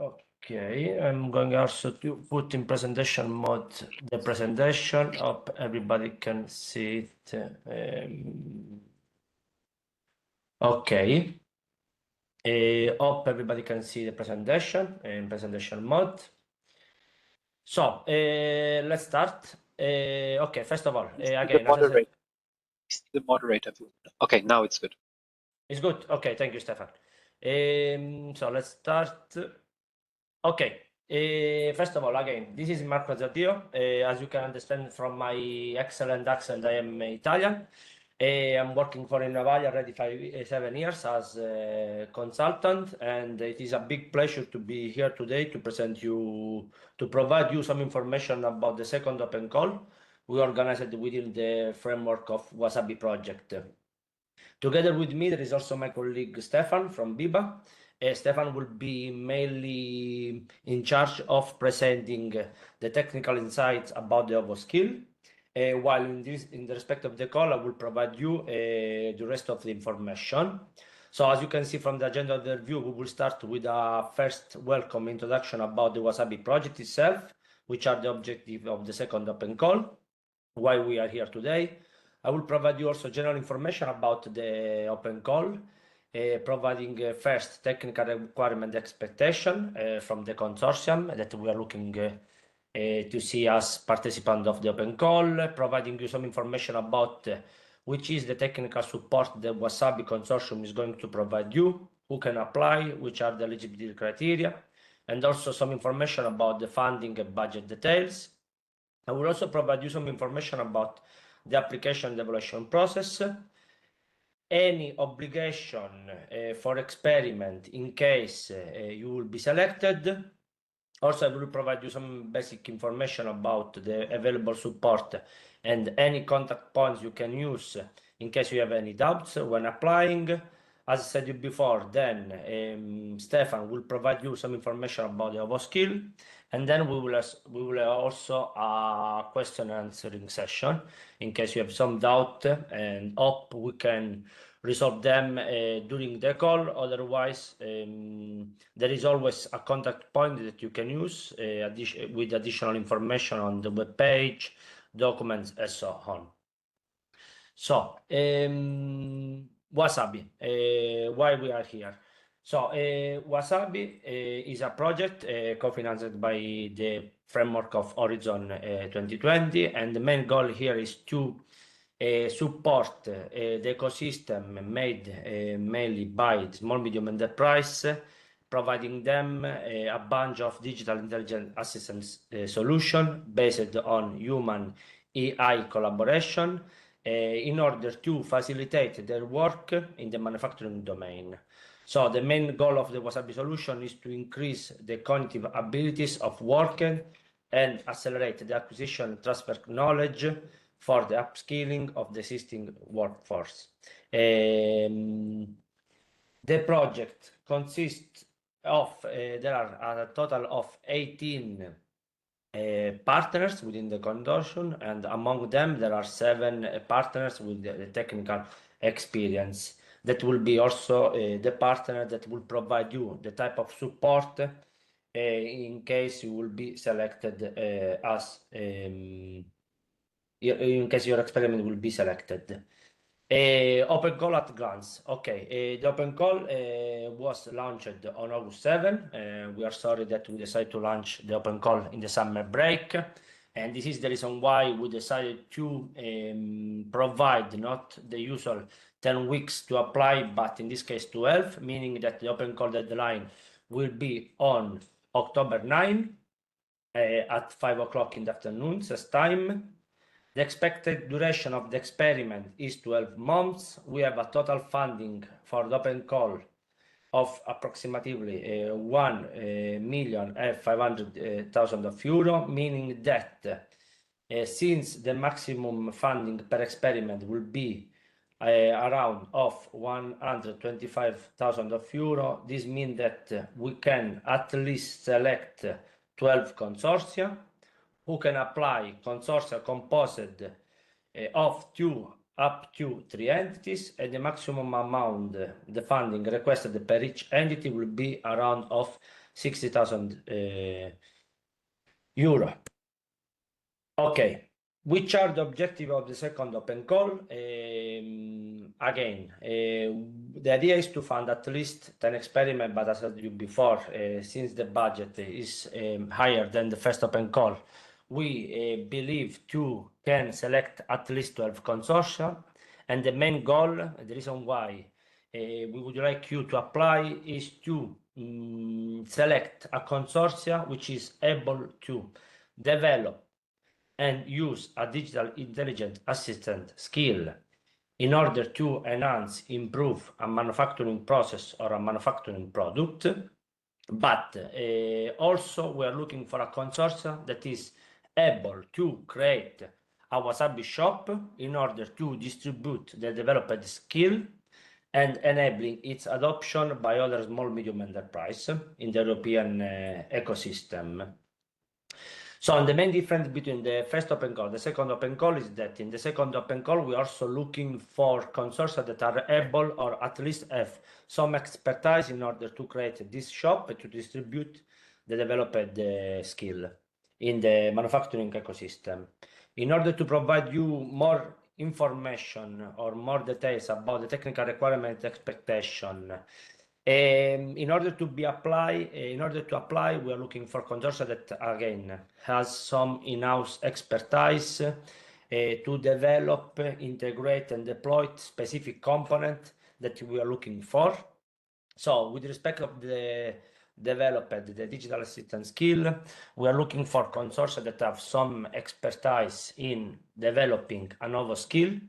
Okay, I'm going also to put in presentation mode the presentation. Hope everybody can see it. Okay. Hope everybody can see the presentation in presentation mode. So let's start. Okay, first of all, again, the moderator. Okay, now it's good. It's good. Okay, thank you, Stefan. So let's start. Okay. First of all, again, this is Marco Zatio. As you can understand from my excellent accent, I am Italian. I'm working for Innavalia already 7 years as a consultant, and it is a big pleasure to be here today to provide you some information about the second open call we organized within the framework of WASABI project. Together with me, there is also my colleague Stefan from BIBA. Stefan will be mainly in charge of presenting the technical insights about the OVOS skill. While in the respect of the call, I will provide you the rest of the information. So as you can see from the agenda of the review, we will start with a first welcome introduction about the WASABI project itself, which are the objective of the second open call, why we are here today. I will provide you also general information about the open call, providing first technical requirement expectation from the consortium that we are looking to see as participant of the open call, providing you some information about which is the technical support the WASABI consortium is going to provide you, who can apply, which are the eligibility criteria, and also some information about the funding and budget details. I will also provide you some information about the application evaluation process, any obligation for experiment in case you will be selected. Also, I will provide you some basic information about the available support and any contact points you can use in case you have any doubts when applying. As I said before, then Stefan will provide you some information about the OVOS skill, and then we will also a question and answering session in case you have some doubt, and hope we can resolve them during the call. Otherwise, there is always a contact point that you can use with additional information on the web page, documents, and so on. So, WASABI, why we are here. So, WASABI is a project co-financed by the framework of Horizon 2020, and the main goal here is to support the ecosystem made mainly by small medium enterprise, providing them a bunch of digital intelligence assistance solution based on human AI collaboration in order to facilitate their work in the manufacturing domain. So the main goal of the WASABI solution is to increase the cognitive abilities of workers and accelerate the acquisition and transfer knowledge for the upskilling of the existing workforce. The project consists of, there are a total of 18 partners within the consortium, and among them there are 7 partners with the technical experience. That will be also the partner that will provide you the type of support in case you will be selected as in case your experiment will be selected. Open call at glance. Okay, the open call was launched on August 7. We are sorry that we decided to launch the open call in the summer break, and this is the reason why we decided to provide not the usual 10 weeks to apply, but in this case 12, meaning that the open call deadline will be on October 9 at 5 o'clock in the afternoon, CES time. The expected duration of the experiment is 12 months. We have a total funding for the open call of approximately €1,500,000, meaning that since the maximum funding per experiment will be around of €125,000, this means that we can at least select 12 consortia who can apply. Consortia composed of 2 up to 3 entities, and the maximum amount the funding requested per each entity will be around of 60,000 euro. Okay, which are the objectives of the second open call? Again, the idea is to fund at least 10 experiments, but as I told you before, since the budget is higher than the first open call, we believe you can select at least 12 consortia. And the main goal, the reason why we would like you to apply is to select a consortia which is able to develop and use a digital intelligent assistant skill in order to enhance, improve a manufacturing process or a manufacturing product. But also we are looking for a consortium that is able to create a WASABI shop in order to distribute the developed skill and enabling its adoption by other small medium enterprise in the European ecosystem. So the main difference between the first open call and the second open call is that in the second open call, we are also looking for consortia that are able or at least have some expertise in order to create this shop and to distribute the developed skill in the manufacturing ecosystem. In order to provide you more information or more details about the technical requirement expectation, in order to apply, we are looking for consortia that again has some in-house expertise to develop, integrate, and deploy specific component that we are looking for. So, with respect of the developed the digital assistant skill, we are looking for consortia that have some expertise in developing a novel skill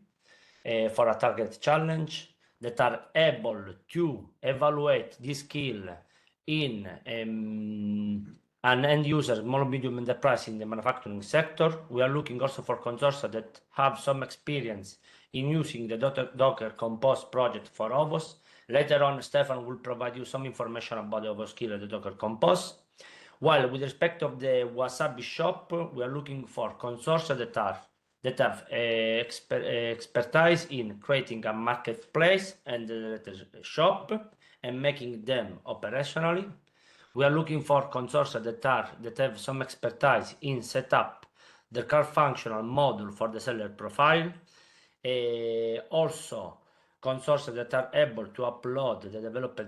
for a target challenge, that are able to evaluate this skill in an end user, small medium enterprise in the manufacturing sector. We are looking also for consortia that have some experience in using the Docker Compose project for OVOS. Later on, Stefan will provide you some information about the OVOS skill and the Docker Compose. While with respect of the WASABI shop, we are looking for consortia that have expertise in creating a marketplace and a shop and making them operationally. We are looking for consortia that have some expertise in set up the car functional module for the seller profile. Also, consortia that are able to upload the developed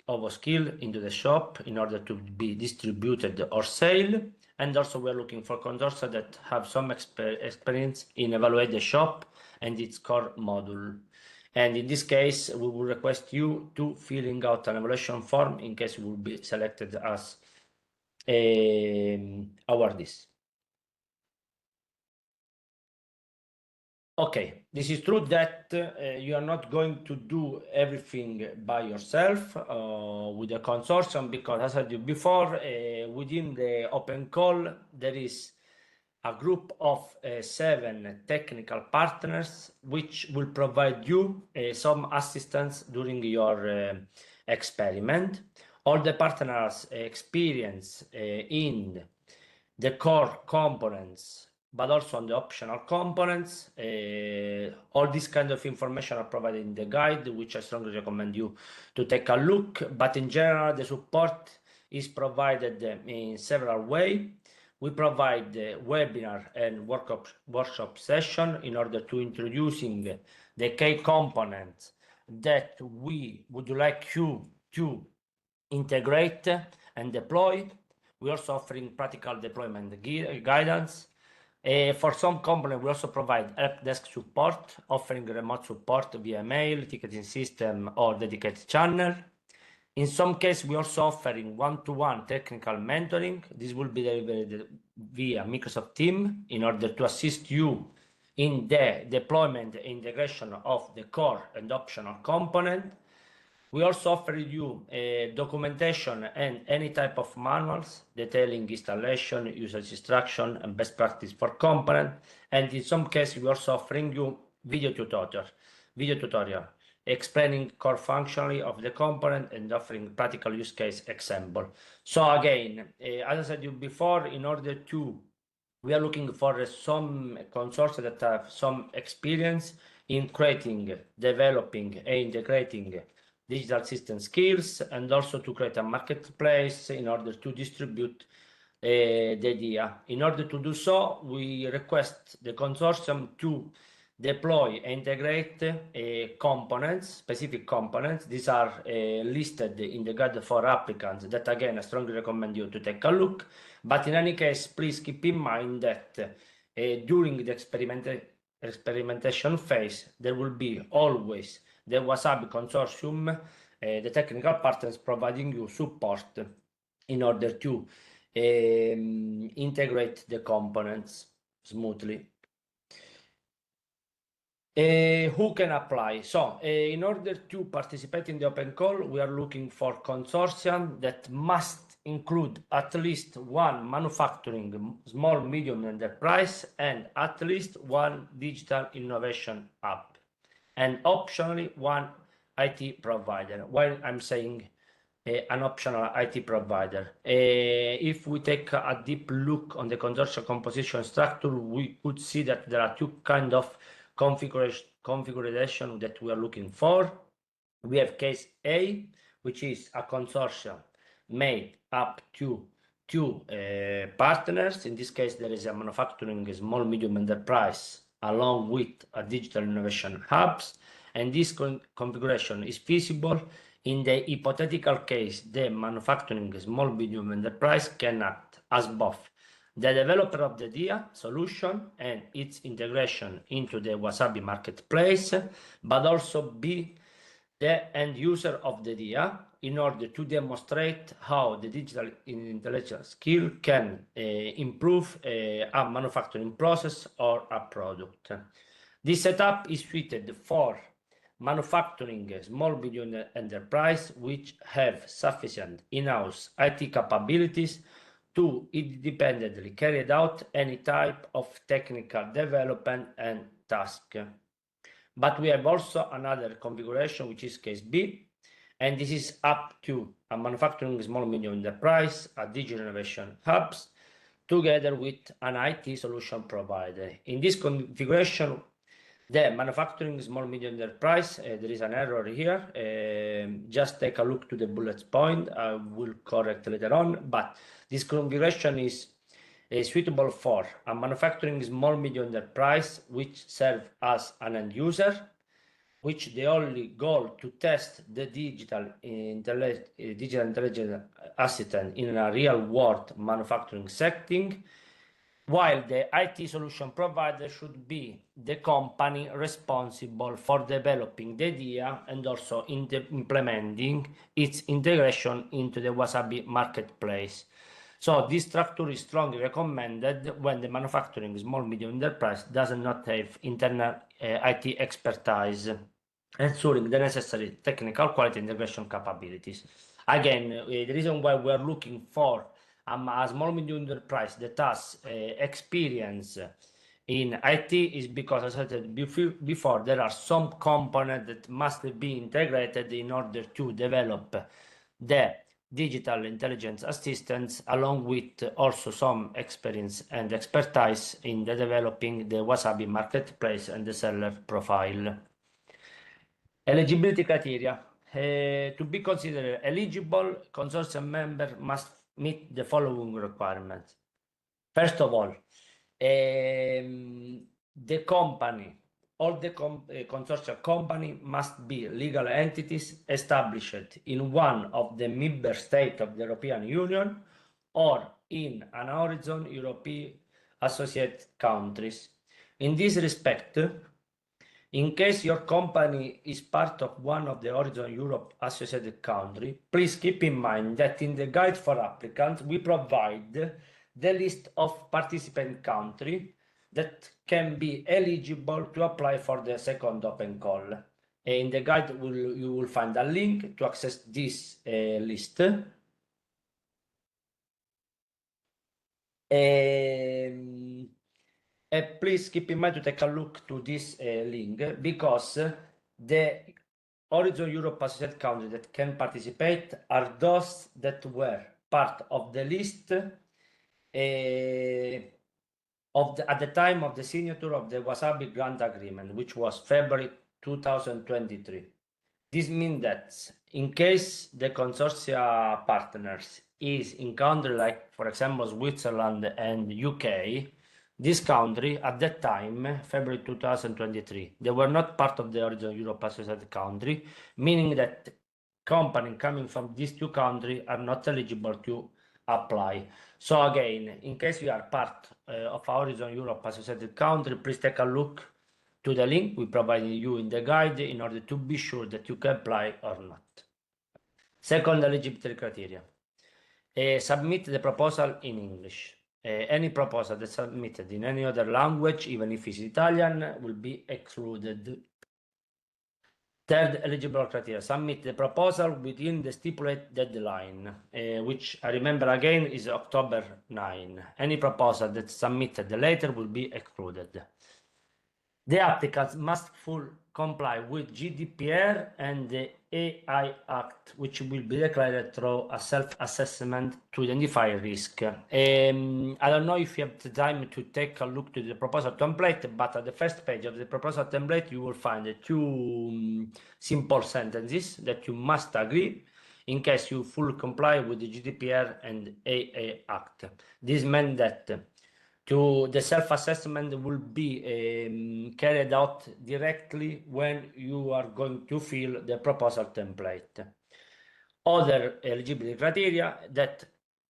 OVOS skill into the shop in order to be distributed or sale. And also we are looking for consortia that have some experience in evaluate the shop and its core module. And in this case, we will request you to filling out an evaluation form in case you will be selected as awardees. Okay, this is true that you are not going to do everything by yourself with the consortium, because as I said before, within the open call, there is a group of 7 technical partners which will provide you some assistance during your experiment. All the partners experience in the core components, but also on the optional components. All this kind of information are provided in the guide, which I strongly recommend you to take a look. But in general, the support is provided in several ways. We provide the webinar and workshop session in order to introducing the key components that we would like you to integrate and deploy. We also offering practical deployment guidance. For some components, we also provide help desk support, offering remote support via mail, ticketing system, or dedicated channel. In some cases, we also offering one-to-one technical mentoring. This will be delivered via Microsoft Teams in order to assist you in the deployment and integration of the core and optional component. We also offer you documentation and any type of manuals detailing installation, usage instruction, and best practice for component. And in some cases, we also offering you video tutorial explaining core functionality of the component and offering practical use case example. So again, as I said before, we are looking for some consortia that have some experience in creating, developing, and integrating digital system skills, and also to create a marketplace in order to distribute the idea. In order to do so, we request the consortium to deploy and integrate components, specific components. These are listed in the guide for applicants that, again, I strongly recommend you to take a look. But in any case, please keep in mind that during the experimentation phase, there will be always the WASABI consortium, the technical partners providing you support in order to integrate the components smoothly. Who can apply? So in order to participate in the open call, we are looking for consortium that must include at least one manufacturing, small, medium enterprise, and at least one digital innovation hub, and optionally one IT provider. While I'm saying an optional IT provider, if we take a deep look on the consortium composition structure, we could see that there are two kinds of configuration that we are looking for. We have case A, which is a consortium made up to two partners. In this case, there is a manufacturing, a small, medium enterprise, along with a digital innovation hubs. And this configuration is feasible in the hypothetical case the manufacturing, small, medium enterprise can act as both the developer of the idea solution and its integration into the WASABI marketplace, but also be the end user of the idea in order to demonstrate how the digital intelligence skill can improve a manufacturing process or a product. This setup is suited for manufacturing small medium enterprise which have sufficient in-house IT capabilities to independently carry out any type of technical development and task. But we have also another configuration, which is case B, and this is up to a manufacturing small medium enterprise, a digital innovation hubs, together with an IT solution provider. In this configuration, the manufacturing small medium enterprise, there is an error here. Just take a look to the bullet point. I will correct later on, but this configuration is suitable for a manufacturing small medium enterprise which serve as an end user, which the only goal to test the digital intelligence assistant in a real world manufacturing setting, while the IT solution provider should be the company responsible for developing the idea and also implementing its integration into the WASABI marketplace. So this structure is strongly recommended when the manufacturing small medium enterprise does not have internal IT expertise, ensuring the necessary technical quality integration capabilities. Again, the reason why we are looking for a small medium enterprise that has experience in IT is because, as I said before, there are some components that must be integrated in order to develop the digital intelligence assistants, along with also some experience and expertise in the developing the WASABI marketplace and the seller profile. Eligibility criteria. To be considered eligible, consortium member must meet the following requirements. First of all, the company, all the consortium company must be legal entities established in one of the member states of the European Union or in an Horizon European associate countries. In this respect, in case your company is part of one of the Horizon Europe associated country, please keep in mind that in the guide for applicants, we provide the list of participant countries that can be eligible to apply for the second open call. In the guide, you will find a link to access this list. Please keep in mind to take a look to this link, because the Horizon Europe associated countries that can participate are those that were part of the list at the time of the signature of the WASABI grant agreement, which was February 2023. This means that in case the consortia partners is in country like, for example, Switzerland and UK, this country at that time, February 2023, they were not part of the original Europe associated country, meaning that companies coming from these two countries are not eligible to apply. So again, in case you are part of our original Europe associated country, please take a look to the link we provided you in the guide in order to be sure that you can apply or not. Second eligibility criteria. Submit the proposal in English. Any proposal that's submitted in any other language, even if it's Italian, will be excluded. Third eligible criteria, submit the proposal within the stipulated deadline, which I remember again is October 9. Any proposal that's submitted later will be excluded. The applicants must fully comply with GDPR and the AI Act, which will be declared through a self-assessment to identify risk. I don't know if you have the time to take a look to the proposal template, but at the first page of the proposal template, you will find the two simple sentences that you must agree in case you fully comply with the GDPR and AI Act. This meant that the self-assessment will be carried out directly when you are going to fill the proposal template. Other eligibility criteria that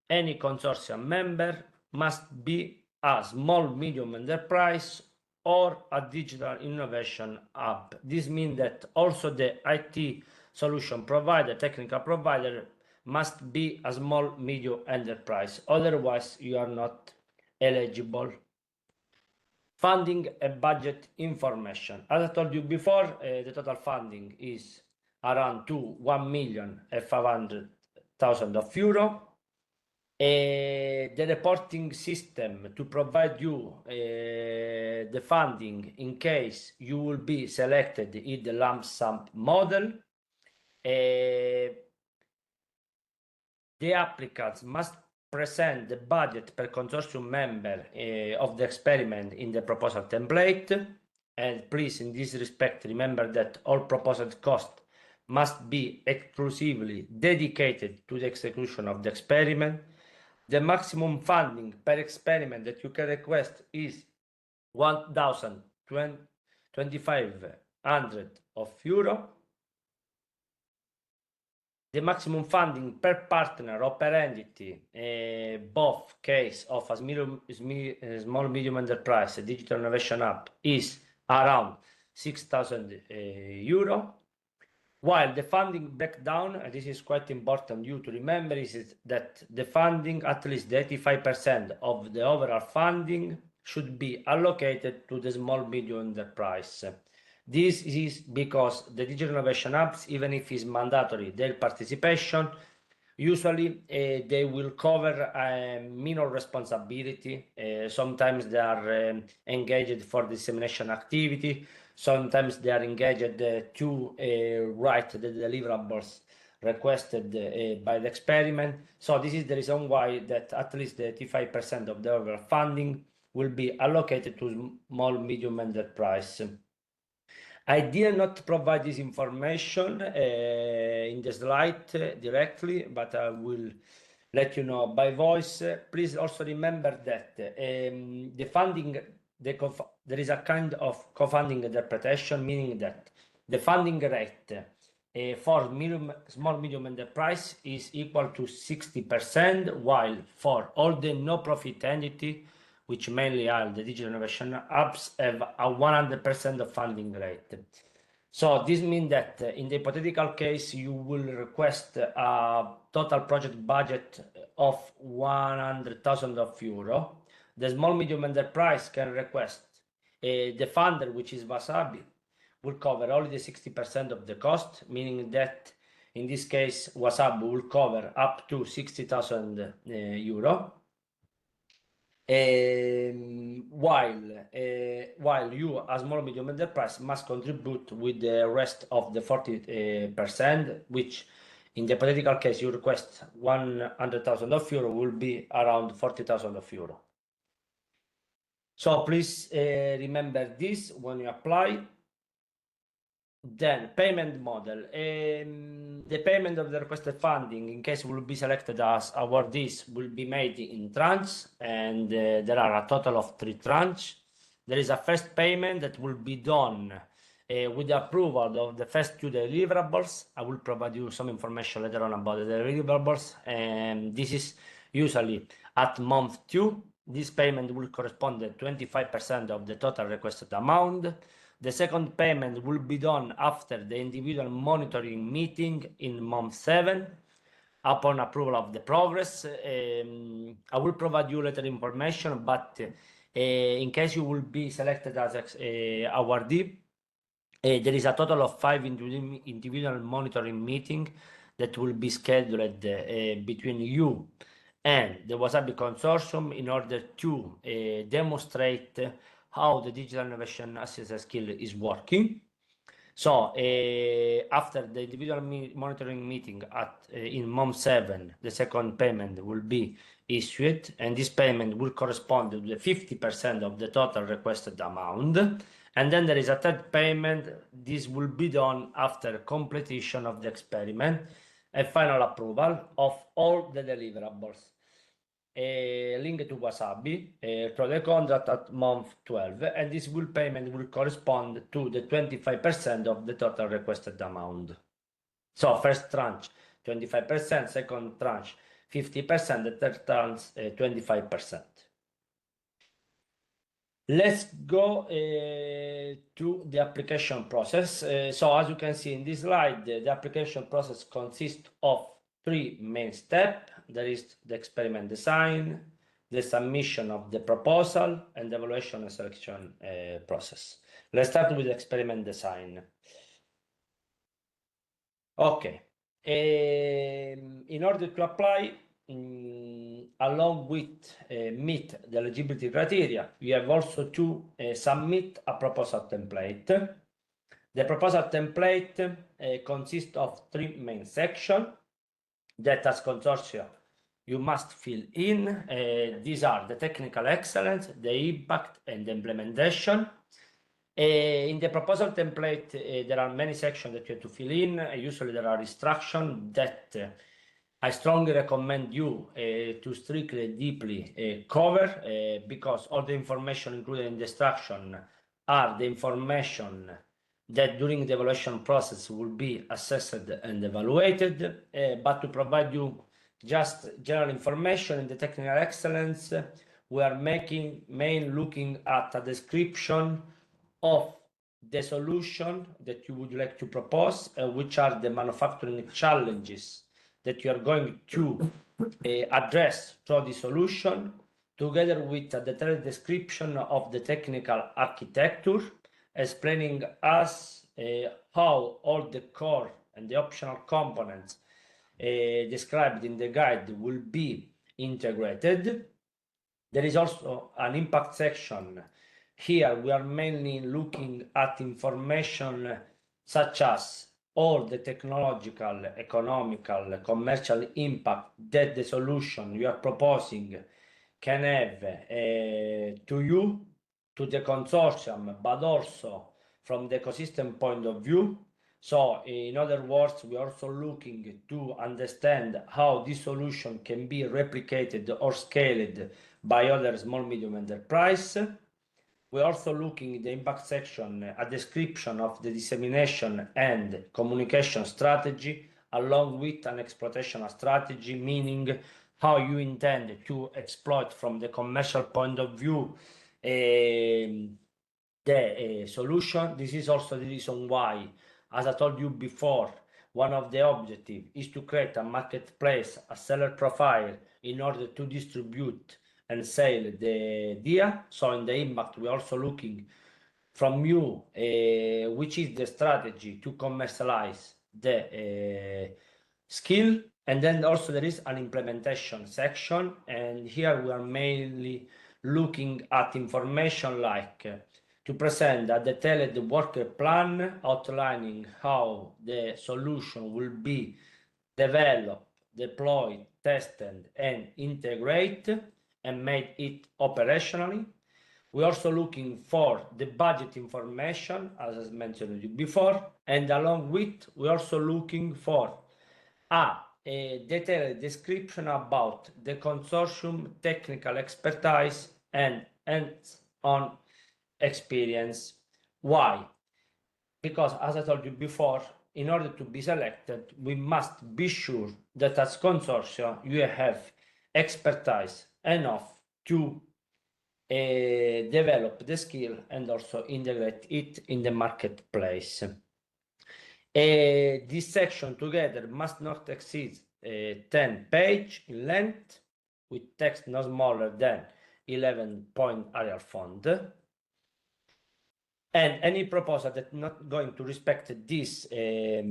any consortium member must be a small, medium enterprise or a digital innovation hub. This means that also the IT solution provider, technical provider, must be a small, medium enterprise. Otherwise, you are not eligible. Funding and budget information. As I told you before, the total funding is around 1,500,000 euro. The reporting system to provide you the funding in case you will be selected in the lump sum model. The applicants must present the budget per consortium member of the experiment in the proposal template. And please, in this respect, remember that all proposed costs must be exclusively dedicated to the execution of the experiment. The maximum funding per experiment that you can request is 1,250 euro. The maximum funding per partner or per entity, both case of a small medium enterprise, a digital innovation hub, is around 6,000 euro. While the funding breakdown, and this is quite important you to remember, is that the funding, at least the 85% of the overall funding, should be allocated to the small medium enterprise. This is because the digital innovation hubs, even if it's mandatory, their participation, usually they will cover minor responsibility. Sometimes they are engaged for dissemination activity. Sometimes they are engaged to write the deliverables requested by the experiment. So this is the reason why that at least the 85% of the overall funding will be allocated to small, medium enterprise. I did not provide this information in the slide directly, but I will let you know by voice. Please also remember that the funding, there is a kind of co-funding interpretation, meaning that the funding rate for small medium enterprise is equal to 60%, while for all the no-profit entity, which mainly are the digital innovation hubs, have a 100% of funding rate. So this means that in the hypothetical case, you will request a total project budget of 100,000 euro. The small medium enterprise can request the funder, which is WASABI, will cover only the 60% of the cost, meaning that in this case, WASABI will cover up to 60,000 euro. While you, as small medium enterprise, must contribute with the rest of the 40%, which in the hypothetical case you request 100,000 euro will be around 40,000 euro. So please remember this when you apply. Then payment model. The payment of the requested funding, in case will be selected as awardees, will be made in tranches, and there are a total of 3 tranches. There is a first payment that will be done with the approval of the first 2 deliverables. I will provide you some information later on about the deliverables, and this is usually at month 2. This payment will correspond to 25% of the total requested amount. The second payment will be done after the individual monitoring meeting in month 7 upon approval of the progress. I will provide you later information, but in case you will be selected as awardee, there is a total of 5 individual monitoring meetings that will be scheduled between you and the WASABI consortium in order to demonstrate how the digital innovation assessment skill is working. So after the individual monitoring meeting in month 7, the second payment will be issued, and this payment will correspond to the 50% of the total requested amount. And then there is a third payment. This will be done after completion of the experiment and final approval of all the deliverables. Link to WASABI through the contract at month 12, and this payment will correspond to the 25% of the total requested amount. So first tranche 25%, second tranche 50%, the third tranche 25%. Let's go to the application process. So as you can see in this slide, the application process consists of 3 main steps. There is the experiment design, the submission of the proposal, and the evaluation and selection process. Let's start with the experiment design. Okay. In order to apply, along with meet the eligibility criteria, we have also to submit a proposal template. The proposal template consists of 3 main sections that as consortia you must fill in. These are the technical excellence, the impact, and the implementation. In the proposal template, there are many sections that you have to fill in. Usually there are instructions that I strongly recommend you to strictly, deeply cover, because all the information included in the instruction are the information that during the evaluation process will be assessed and evaluated. But to provide you just general information in the technical excellence, we are looking at a description of the solution that you would like to propose, which are the manufacturing challenges that you are going to address through the solution, together with a detailed description of the technical architecture, explaining us how all the core and the optional components described in the guide will be integrated. There is also an impact section. Here we are mainly looking at information such as all the technological, economical, commercial impact that the solution you are proposing can have to you, to the consortium, but also from the ecosystem point of view. So in other words, we are also looking to understand how this solution can be replicated or scaled by other small medium enterprise. We're also looking in the impact section a description of the dissemination and communication strategy, along with an exploitation strategy, meaning how you intend to exploit from the commercial point of view the solution. This is also the reason why, as I told you before, one of the objectives is to create a marketplace, a seller profile, in order to distribute and sell the idea. So in the impact, we're also looking from you which is the strategy to commercialize the skill. And then also there is an implementation section, and here we are mainly looking at information like to present a detailed worker plan outlining how the solution will be developed, deployed, tested, and integrated, and made it operationally. We're also looking for the budget information, as I mentioned before, and along with, we're also looking for a detailed description about the consortium technical expertise and hands-on experience. Why? Because, as I told you before, in order to be selected, we must be sure that as consortium you have expertise enough to develop the skill and also integrate it in the marketplace. This section together must not exceed 10 pages in length, with text no smaller than 11-point Arial font. And any proposal that's not going to respect this limit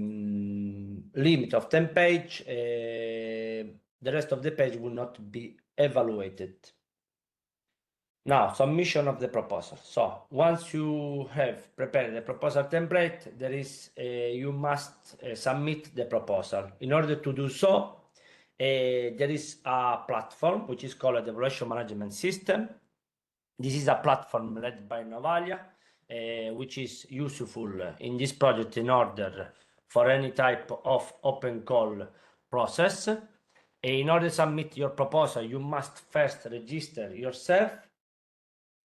of 10 pages, the rest of the page will not be evaluated. Now, submission of the proposal. So once you have prepared the proposal template, there is you must submit the proposal. In order to do so, there is a platform which is called the Evaluation Management System. This is a platform led by Novalia, which is useful in this project in order for any type of open call process. In order to submit your proposal, you must first register yourself.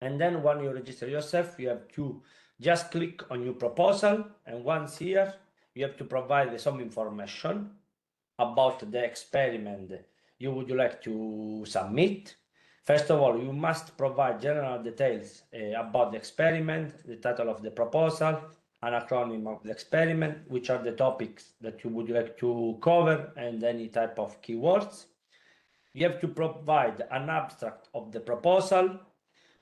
And then when you register yourself, you have to just click on your proposal. And once here, you have to provide some information about the experiment you would like to submit. First of all, you must provide general details about the experiment, the title of the proposal, an acronym of the experiment, which are the topics that you would like to cover, and any type of keywords. You have to provide an abstract of the proposal.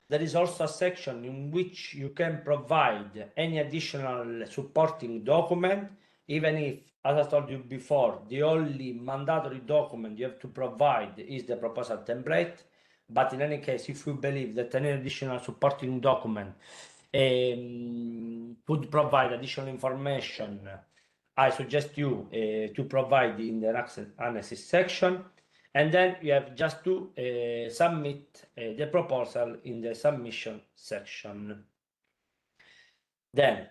There is also a section in which you can provide any additional supporting document, even if, as I told you before, the only mandatory document you have to provide is the proposal template. But in any case, if you believe that any additional supporting document could provide additional information, I suggest you to provide in the analysis section. And then you have just to submit the proposal in the submission section. Then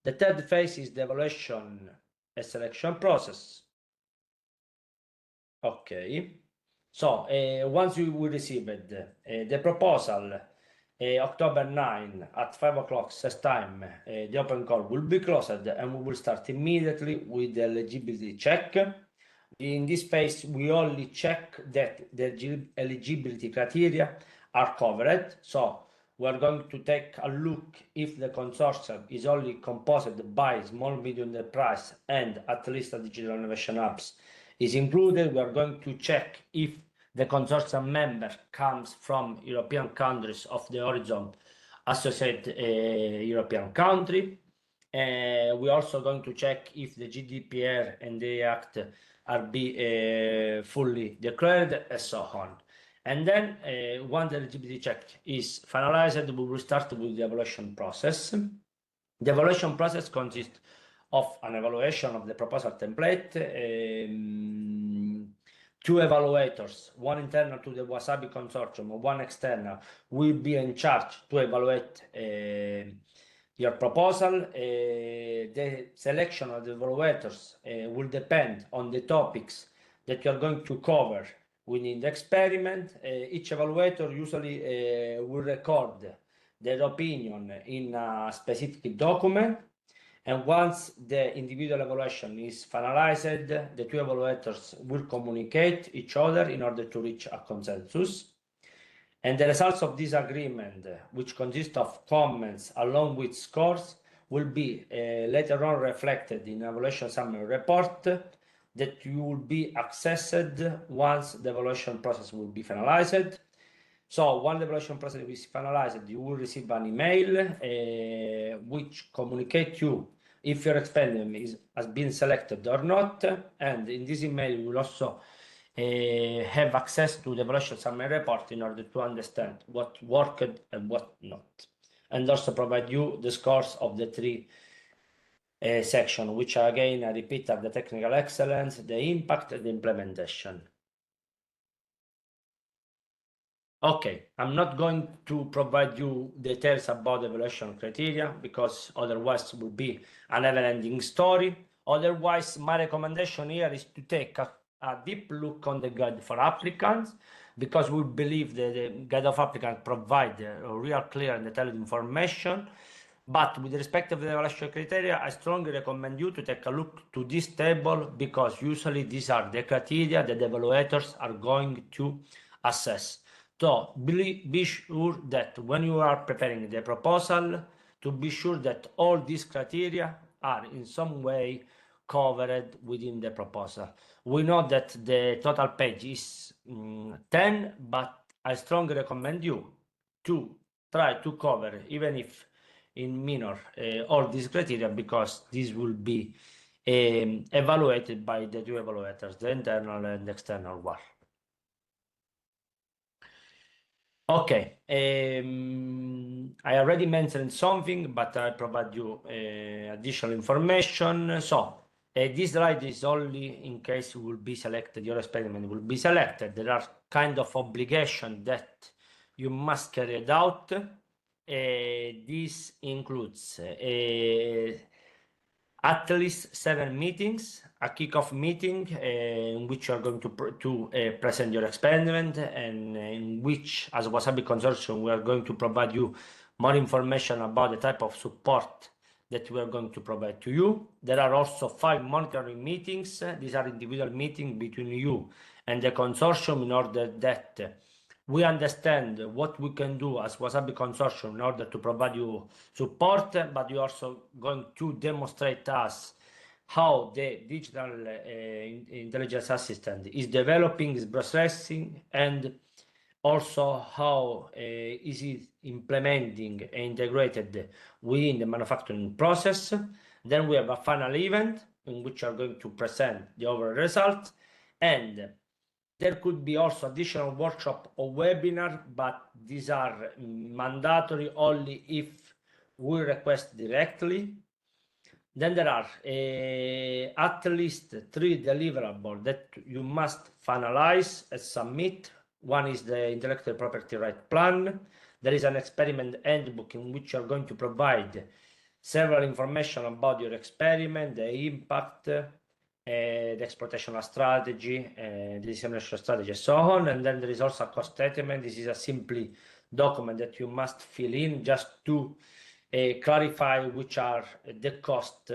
the third phase is the evaluation and selection process. Okay, so once you will receive the proposal, October 9 at 5 o'clock CES time, the open call will be closed and we will start immediately with the eligibility check. In this phase, we only check that the eligibility criteria are covered. So we're going to take a look if the consortium is only composed by small, medium enterprise and at least a digital innovation hubs is included. We are going to check if the consortium member comes from European countries of the origin associated European country. We're also going to check if the GDPR and the Act are fully declared, and so on. And then once the eligibility check is finalized, we will start with the evaluation process. The evaluation process consists of an evaluation of the proposal template. Two evaluators, one internal to the WASABI consortium, one external, will be in charge to evaluate your proposal. The selection of the evaluators will depend on the topics that you are going to cover within the experiment. Each evaluator usually will record their opinion in a specific document. And once the individual evaluation is finalized, the two evaluators will communicate each other in order to reach a consensus. And the results of this agreement, which consist of comments along with scores, will be later on reflected in an evaluation summary report that you will be accessed once the evaluation process will be finalized. So when the evaluation process is finalized, you will receive an email which communicates you if your experiment has been selected or not. And in this email, you will also have access to the evaluation summary report in order to understand what worked and what not. And also provide you the scores of the three sections, which are, again, I repeat, are the technical excellence, the impact, and the implementation. Okay, I'm not going to provide you details about the evaluation criteria because otherwise it will be a never-ending story. Otherwise, my recommendation here is to take a deep look on the guide for applicants, because we believe that the guide of applicants provide real clear and detailed information. But with respect to the evaluation criteria, I strongly recommend you to take a look to this table, because usually these are the criteria that the evaluators are going to assess. So be sure that when you are preparing the proposal, to be sure that all these criteria are in some way covered within the proposal. We know that the total page is 10, but I strongly recommend you to try to cover, even if in minor, all these criteria, because this will be evaluated by the two evaluators, the internal and external one. Okay, I already mentioned something, but I provide you additional information. So this slide is only in case you will be selected, your experiment will be selected. There are kind of obligation that you must carry it out. This includes at least 7 meetings, a kickoff meeting in which you are going to present your experiment, and in which, as WASABI Consortium, we are going to provide you more information about the type of support that we are going to provide to you. There are also 5 monitoring meetings. These are individual meetings between you and the consortium, in order that we understand what we can do as WASABI Consortium in order to provide you support, but you're also going to demonstrate us how the digital intelligence assistant is developing, is processing, and also how is it implementing and integrated within the manufacturing process. Then we have a final event in which we are going to present the overall result, and there could be also additional workshop or webinar, but these are mandatory only if we request directly. Then there are at least 3 deliverables that you must finalize and submit. One is the intellectual property right plan. There is an experiment handbook in which you are going to provide several information about your experiment, the impact, the exploitational strategy, the dissemination strategy, and so on. And then there is also a cost statement. This is a simply document that you must fill in just to clarify which are the costs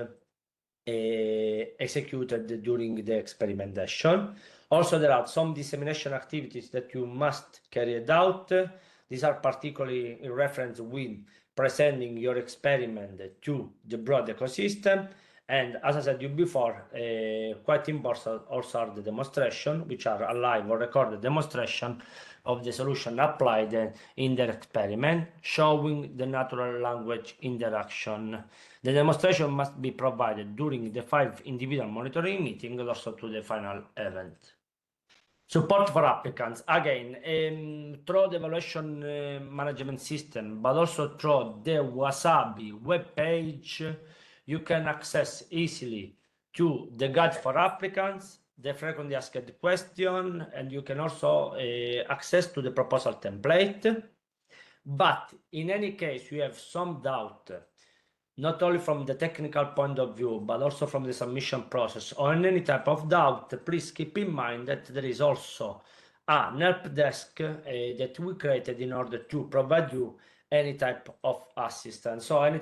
executed during the experimentation. Also, there are some dissemination activities that you must carry out. These are particularly in reference with presenting your experiment to the broad ecosystem. And as I said to you before, quite important also are the demonstration, which are a live or recorded demonstration of the solution applied in the experiment, showing the natural language interaction. The demonstration must be provided during the 5 individual monitoring meetings, also to the final event. Support for applicants, again, through the evaluation management system, but also through the WASABI webpage, you can access easily to the guide for applicants, the frequently asked question, and you can also access to the proposal template. But in any case, you have some doubt, not only from the technical point of view, but also from the submission process, or in any type of doubt, please keep in mind that there is also an help desk that we created in order to provide you any type of assistance. So any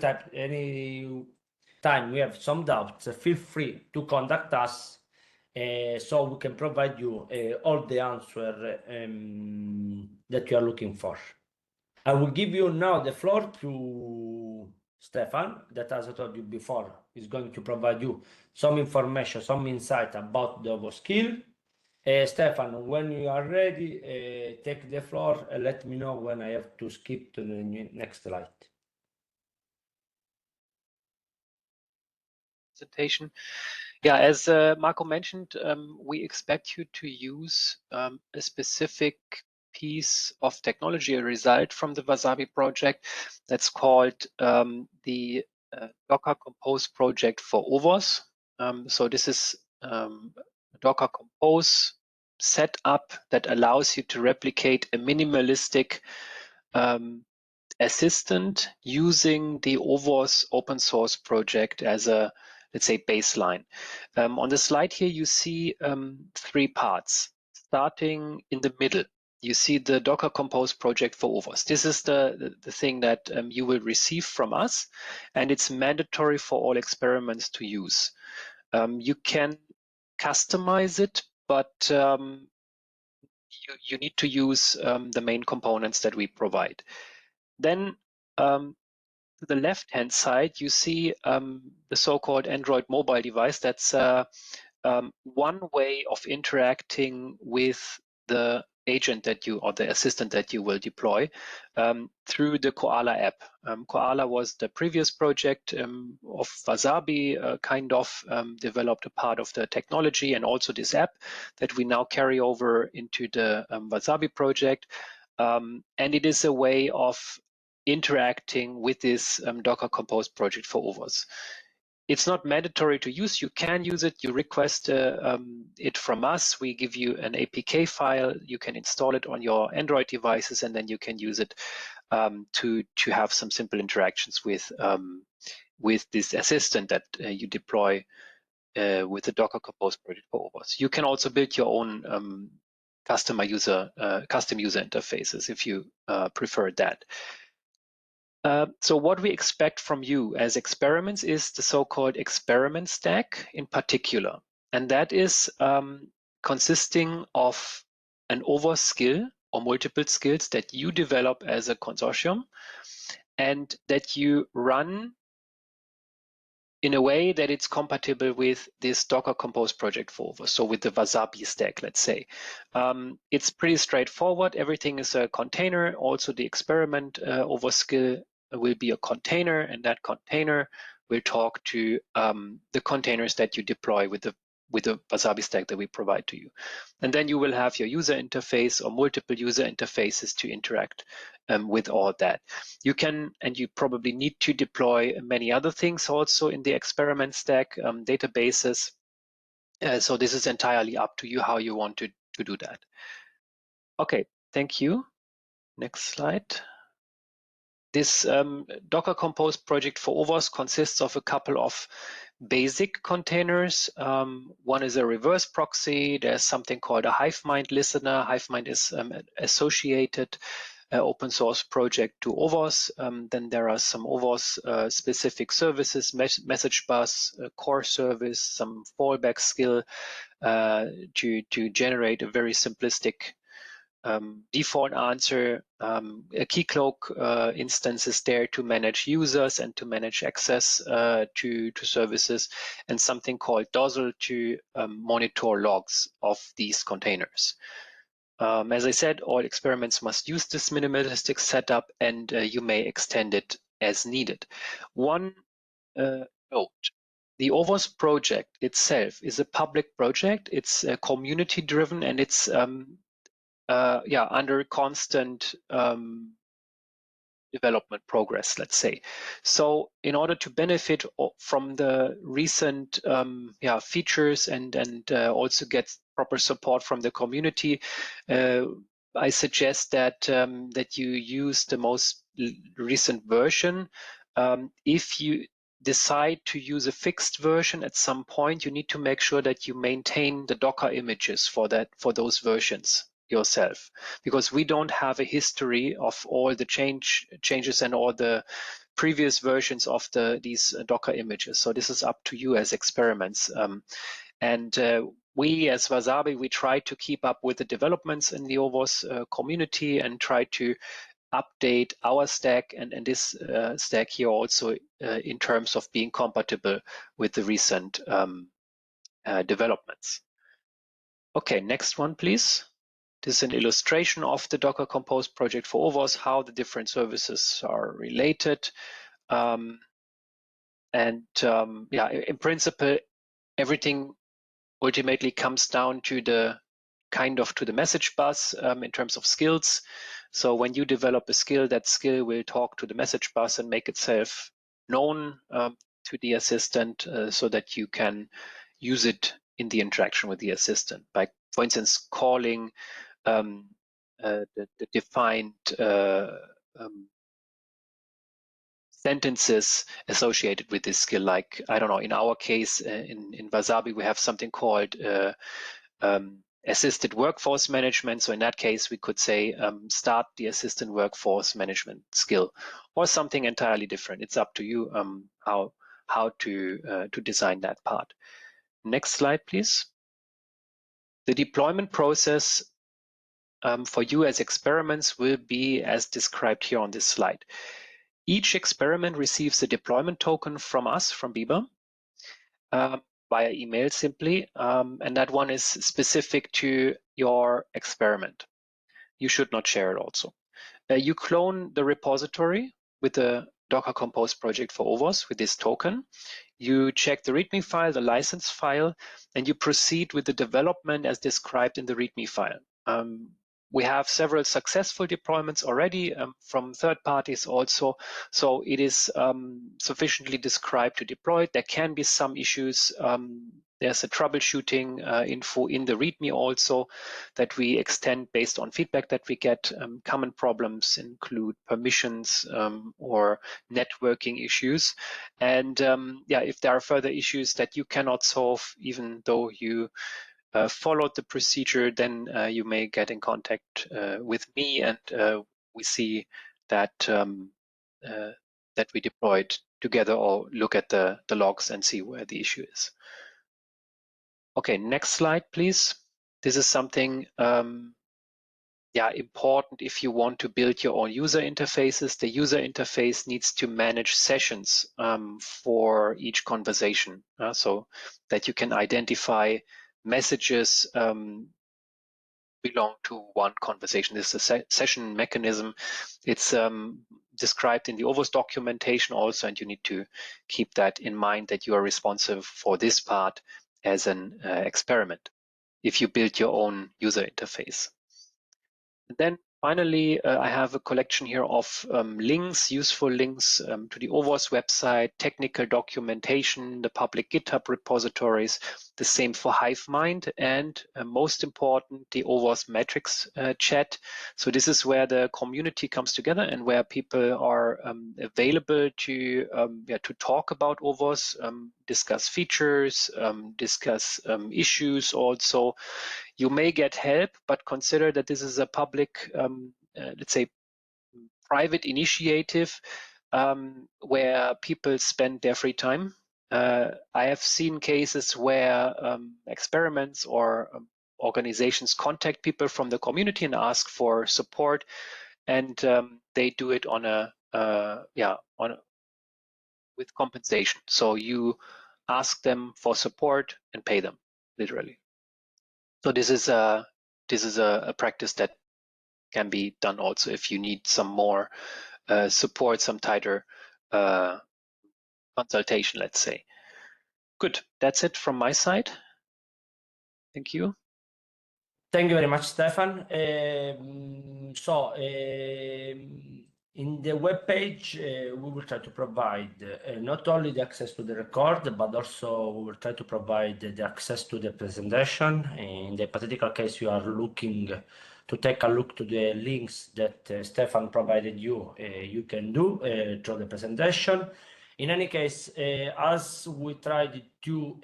time we have some doubts, feel free to contact us, so we can provide you all the answer that you are looking for. I will give you now the floor to Stefan, that, as I told you before, is going to provide you some information, some insight about the OVOS skill. Stefan, when you are ready, take the floor and let me know when I have to skip to the next slide. Presentation. Yeah, as Marco mentioned, we expect you to use a specific piece of technology, a result from the WASABI project that's called the Docker Compose project for OVOS. So this is Docker Compose setup that allows you to replicate a minimalistic assistant using the OVOS open source project as a, let's say, baseline. On the slide here, you see 3 parts. Starting in the middle, you see the Docker Compose project for OVOS. This is the thing that you will receive from us, and it's mandatory for all experiments to use. You can customize it, but you need to use the main components that we provide. Then to the left-hand side, you see the so-called Android mobile device. That's one way of interacting with the agent that you, or the assistant that you will deploy through the Koala app. Koala was the previous project of WASABI, kind of developed a part of the technology and also this app that we now carry over into the WASABI project. And it is a way of interacting with this Docker Compose project for OVOS. It's not mandatory to use. You can use it. You request it from us. We give you an APK file. You can install it on your Android devices, and then you can use it to have some simple interactions with this assistant that you deploy with the Docker Compose project for OVOS. You can also build your own custom user interfaces if you prefer that. So what we expect from you as experiments is the so-called experiment stack in particular. And that is consisting of an OVOS skill or multiple skills that you develop as a consortium and that you run in a way that it's compatible with this Docker Compose project for OVOS, so with the WASABI stack, let's say. It's pretty straightforward. Everything is a container. Also, the experiment OVOS skill will be a container, and that container will talk to the containers that you deploy with the WASABI stack that we provide to you. And then you will have your user interface or multiple user interfaces to interact with all that. You can, and you probably need to deploy many other things also in the experiment stack, databases. So this is entirely up to you how you want to do that. Okay, thank you. Next slide. This Docker Compose project for OVOS consists of a couple of basic containers. One is a reverse proxy. There's something called a Hivemind listener. Hivemind is associated open source project to OVOS. Then there are some OVOS specific services, message bus, core service, some fallback skill to generate a very simplistic default answer. A Keycloak instance is there to manage users and to manage access to services, and something called Dozzle to monitor logs of these containers. As I said, all experiments must use this minimalistic setup, and you may extend it as needed. One note. The OVOS project itself is a public project. It's community driven, and it's under constant development progress, let's say. So in order to benefit from the recent features and also get proper support from the community, I suggest that that you use the most recent version. If you decide to use a fixed version at some point, you need to make sure that you maintain the Docker images for those versions yourself, because we don't have a history of all the changes and all the previous versions of these Docker images. So this is up to you as experiments. We as WASABI, we try to keep up with the developments in the OVOS community and try to update our stack and this stack here also in terms of being compatible with the recent developments. Okay, next one, please. This is an illustration of the Docker Compose project for OVOS, how the different services are related. In principle, everything ultimately comes down to the message bus in terms of skills. So when you develop a skill, that skill will talk to the message bus and make itself known to the assistant so that you can use it in the interaction with the assistant. By for instance, calling the defined sentences associated with this skill. Like, I don't know, in our case, in WASABI, we have something called assisted workforce management. So in that case, we could say start the assistant workforce management skill, or something entirely different. It's up to you how to design that part. Next slide, please. The deployment process for you as experiments will be as described here on this slide. Each experiment receives a deployment token from us, from Biber, via email simply, and that one is specific to your experiment. You should not share it also. You clone the repository with the Docker Compose project for OVOS with this token. You check the README file, the license file, and you proceed with the development as described in the README file. We have several successful deployments already from third parties also, so it is sufficiently described to deploy. There can be some issues. There's a troubleshooting info in the README also that we extend based on feedback that we get. Common problems include permissions or networking issues. And yeah, if there are further issues that you cannot solve, even though you followed the procedure, then you may get in contact with me, and we see that that we deployed together, or look at the logs and see where the issue is. Okay, next slide, please. This is something important if you want to build your own user interfaces. The user interface needs to manage sessions for each conversation, so that you can identify messages belong to one conversation. This is a session mechanism. It's described in the OVOS documentation also, and you need to keep that in mind, that you are responsive for this part as an experiment if you build your own user interface. And then finally, I have a collection here of links, useful links to the OVOS website, technical documentation, the public GitHub repositories, the same for HiveMind, and most important, the OVOS metrics chat. So this is where the community comes together and where people are available to talk about OVOS, discuss features, discuss issues also. You may get help, but consider that this is a public, let's say, private initiative where people spend their free time. I have seen cases where experiments or organizations contact people from the community and ask for support, and they do it on with compensation. So you ask them for support and pay them, literally. So this is a practice that can be done also if you need some more support, some tighter consultation, let's say. Good, that's it from my side. Thank you. Thank you very much, Stefan. In the web page, we will try to provide not only the access to the record, but also we will try to provide the access to the presentation. In the particular case, you are looking to take a look to the links that Stefan provided you, you can do through the presentation. In any case, as we tried to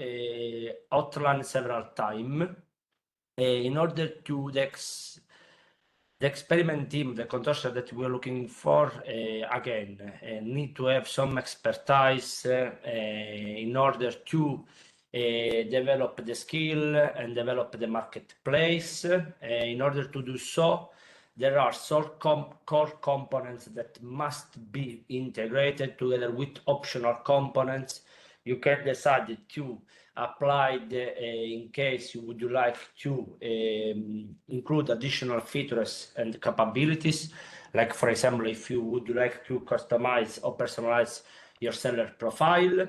outline several times, in order to the experiment team, the consortium that we're looking for, again, need to have some expertise in order to develop the skill and develop the marketplace. In order to do so, there are some core components that must be integrated together with optional components. You can decide to apply in case you would like to include additional features and capabilities, like for example, if you would like to customize or personalize your seller profile.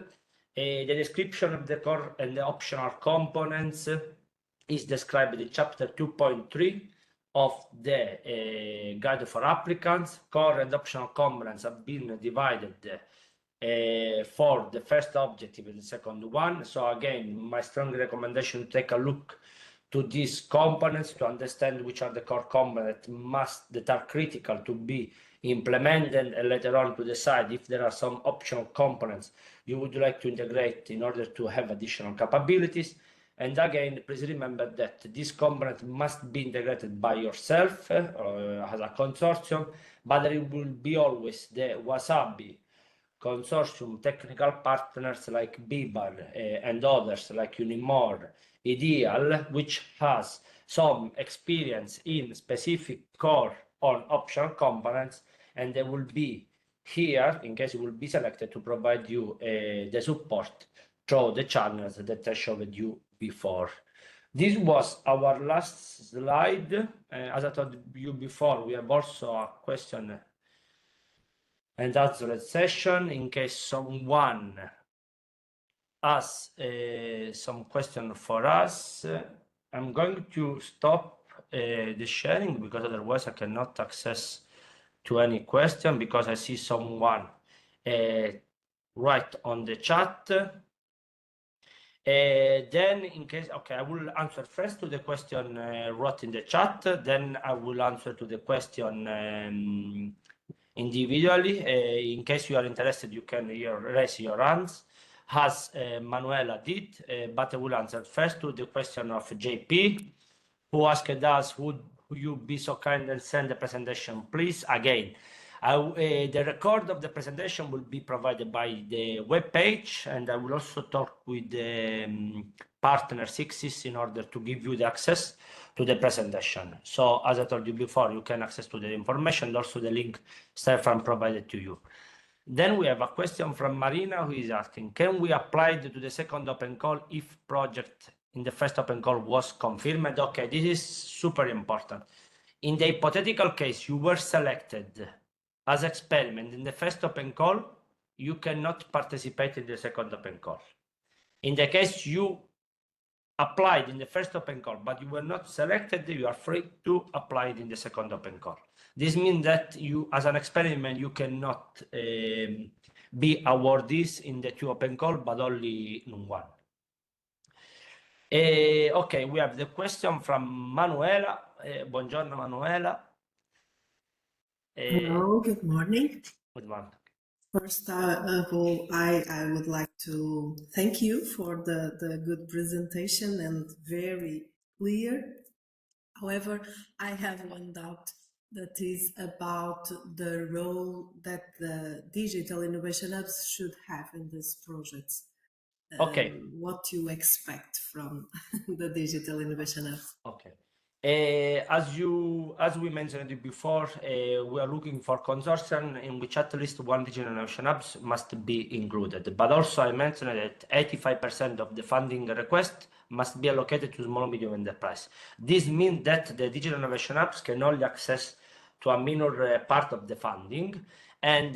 The description of the core and the optional components is described in chapter 2.3 of the guide for applicants. Core and optional components have been divided for the first objective and the second one. So again, my strong recommendation to take a look to these components to understand which are the core components that are critical to be implemented, and later on to decide if there are some optional components you would like to integrate in order to have additional capabilities. And again, please remember that this component must be integrated by yourself as a consortium, but there will be always the WASABI consortium technical partners like BIBAR and others like Unimore, Ideal, which has some experience in specific core on optional components, and they will be here in case you will be selected to provide you the support through the channels that I showed you before. This was our last slide. As I told you before, we have also a question and answer session in case someone has some question for us. I'm going to stop the sharing because otherwise I cannot access to any question, because I see someone write on the chat. Then in case, okay, I will answer first to the question wrote in the chat, then I will answer to the question individually. In case you are interested, you can raise your hands, as Manuela did, but I will answer first to the question of JP, who asked us, would you be so kind and send the presentation, please? Again, the record of the presentation will be provided by the web page, and I will also talk with the partner Sixis in order to give you the access to the presentation. So as I told you before, you can access to the information, also the link Stefan provided to you. Then we have a question from Marina, who is asking, can we apply to the second open call if project in the first open call was confirmed? Okay, this is super important. In the hypothetical case you were selected as experiment in the first open call, you cannot participate in the second open call. In the case you applied in the first open call, but you were not selected, you are free to apply it in the second open call. This means that you, as an experiment, you cannot be awardees in the two open call, but only in one. Okay, we have the question from Manuela. Buongiorno, Manuela. Hello, good morning. Good morning. First of all, I would like to thank you for the good presentation and very clear. However, I have one doubt that is about the role that the digital innovation hubs should have in these projects. Okay. What you expect from the digital innovation hubs? Okay. As we mentioned before, we are looking for consortium in which at least one digital innovation hubs must be included. But also I mentioned that 85% of the funding request must be allocated to small and medium enterprise. This means that the digital innovation hubs can only access to a minor part of the funding, and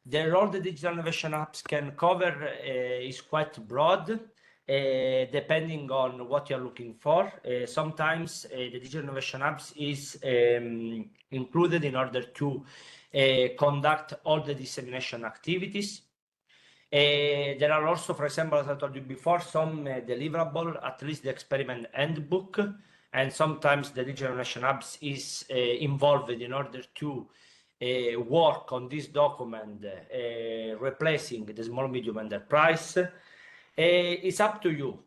the role the digital innovation hubs can cover is quite broad. Depending on what you're looking for. Sometimes the digital innovation hubs is included in order to conduct all the dissemination activities. There are also, for example, as I told you before, some deliverable, at least the experiment handbook, and sometimes the digital innovation hubs is involved in order to work on this document, replacing the small medium enterprise. It's up to you.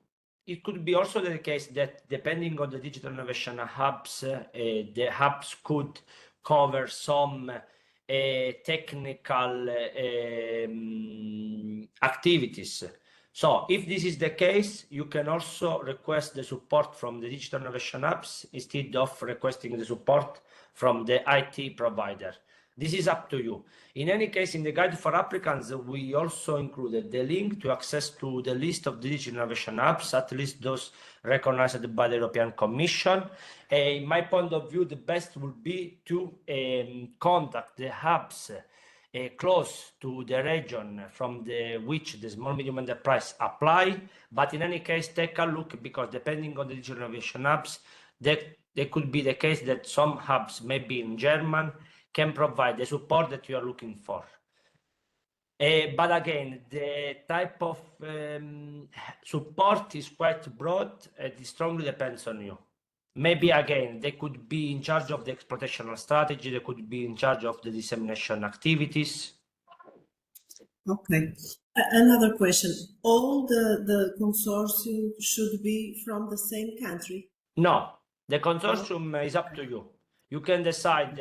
It could be also the case that depending on the digital innovation hubs, the hubs could cover some technical activities. So if this is the case, you can also request the support from the digital innovation hubs instead of requesting the support from the IT provider. This is up to you. In any case, in the guide for applicants, we also included the link to access to the list of digital innovation hubs, at least those recognized by the European Commission. In my point of view, the best would be to contact the hubs close to the region from which the small medium enterprise apply. But in any case, take a look, because depending on the digital innovation hubs, there could be the case that some hubs, maybe in German, can provide the support that you are looking for. But again, the type of support is quite broad and it strongly depends on you. Maybe again, they could be in charge of the exploitational strategy, they could be in charge of the dissemination activities. Okay. Another question. All the consortium should be from the same country? No, the consortium is up to you. You can decide,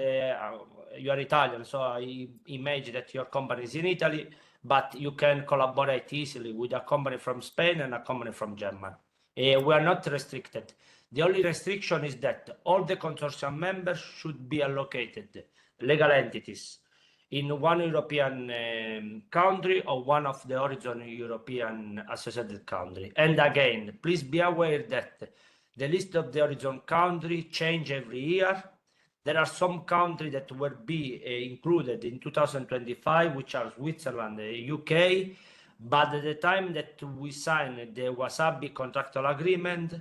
you are Italian, so I imagine that your company is in Italy, but you can collaborate easily with a company from Spain and a company from Germany. We are not restricted. The only restriction is that all the consortium members should be allocated legal entities in one European country or one of the Horizon European associated country. And again, please be aware that the list of the Horizon country change every year. There are some countries that will be included in 2025, which are Switzerland, UK, but at the time that we signed the WASABI contractual agreement,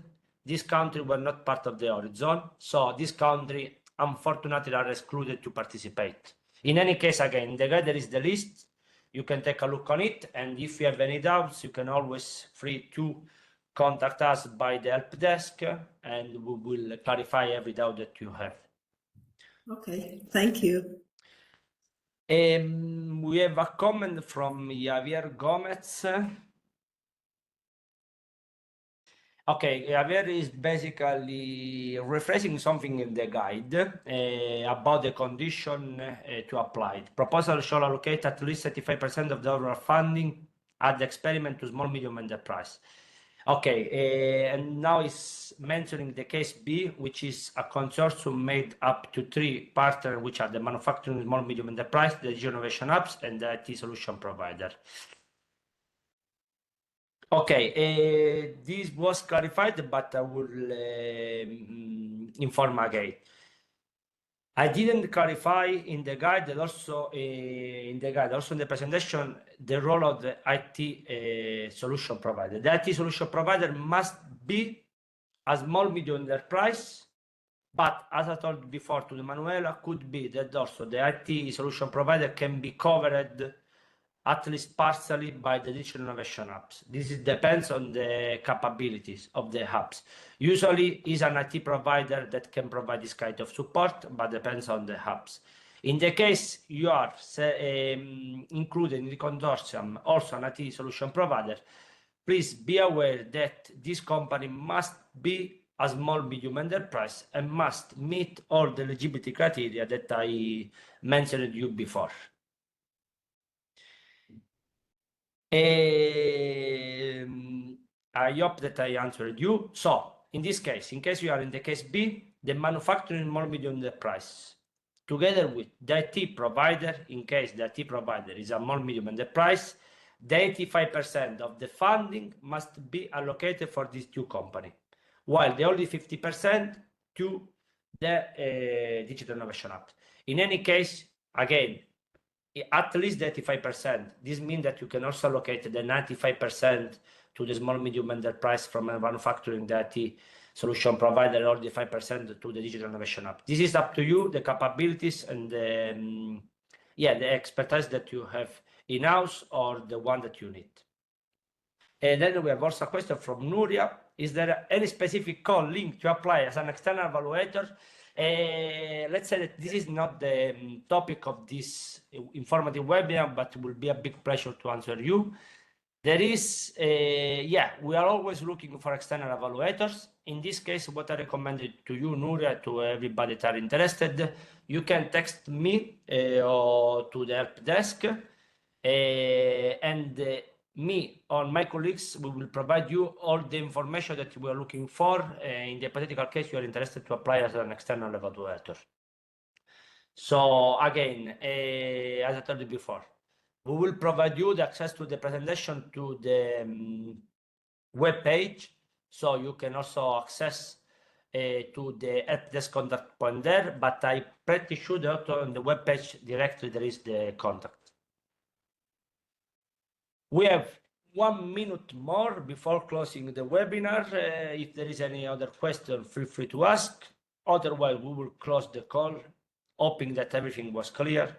this country were not part of the Horizon, so this country unfortunately are excluded to participate. In any case, again, the guide there is the list. You can take a look on it, and if you have any doubts, you can always free to contact us by the help desk, and we will clarify every doubt that you have. Okay, thank you. We have a comment from Javier Gomez. Okay, Javier is basically rephrasing something in the guide about the condition to apply. Proposal shall allocate at least 35% of the overall funding at the experiment to small medium enterprise. Okay, and now it's mentioning the case B, which is a consortium made up to 3 partners, which are the manufacturing small medium enterprise, the innovation hubs, and the IT solution provider. Okay, this was clarified, but I will inform again. I didn't clarify in the guide and also in the presentation the role of the IT solution provider. The IT solution provider must be a small medium enterprise, but as I told before to the Manuela, could be that also the IT solution provider can be covered at least partially by the digital innovation hubs. This depends on the capabilities of the hubs. Usually is an IT provider that can provide this kind of support, but depends on the hubs. In the case you are included in the consortium, also an IT solution provider, please be aware that this company must be a small medium enterprise and must meet all the eligibility criteria that I mentioned you before. I hope that I answered you. So in this case, in case you are in the case B, the manufacturing small medium enterprise, together with the IT provider, in case the IT provider is a small medium enterprise, the 85% of the funding must be allocated for these 2 companies, while the only 50% to the digital innovation hub. In any case, again, at least the 85%. This means that you can also allocate the 95% to the small medium enterprise from manufacturing the IT solution provider, or the 5% to the digital innovation hub. This is up to you, the capabilities and the expertise that you have in-house or the one that you need. And then we have also a question from Nuria. Is there any specific call link to apply as an external evaluator? Let's say that this is not the topic of this informative webinar, but it will be a big pleasure to answer you. There is, we are always looking for external evaluators. In this case, what I recommended to you, Nuria, to everybody that are interested, you can text me or to the help desk, and me or my colleagues, we will provide you all the information that you are looking for in the hypothetical case you are interested to apply as an external evaluator. So again, as I told you before, we will provide you the access to the presentation to the web page, so you can also access to the help desk contact point there, but I'm pretty sure that on the web page directly there is the contact. We have 1 minute more before closing the webinar. If there is any other question, feel free to ask. Otherwise, we will close the call, hoping that everything was clear.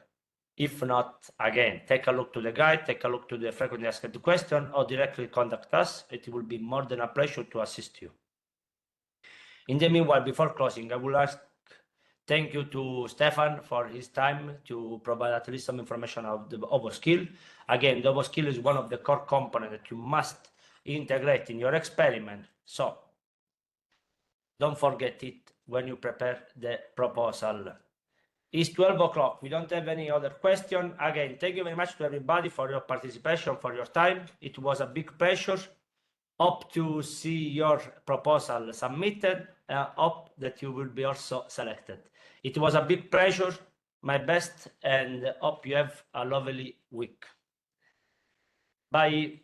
If not, again, take a look to the guide, take a look to the frequently asked question, or directly contact us. It will be more than a pleasure to assist you. In the meanwhile, before closing, I will ask thank you to Stefan for his time to provide at least some information of the OVOS skill. Again, the OVOS skill is one of the core components that you must integrate in your experiment. So don't forget it when you prepare the proposal. It's 12 o'clock. We don't have any other question. Again, thank you very much to everybody for your participation, for your time. It was a big pleasure. Hope to see your proposal submitted. Hope that you will be also selected. It was a big pleasure. My best, and hope you have a lovely week. Bye.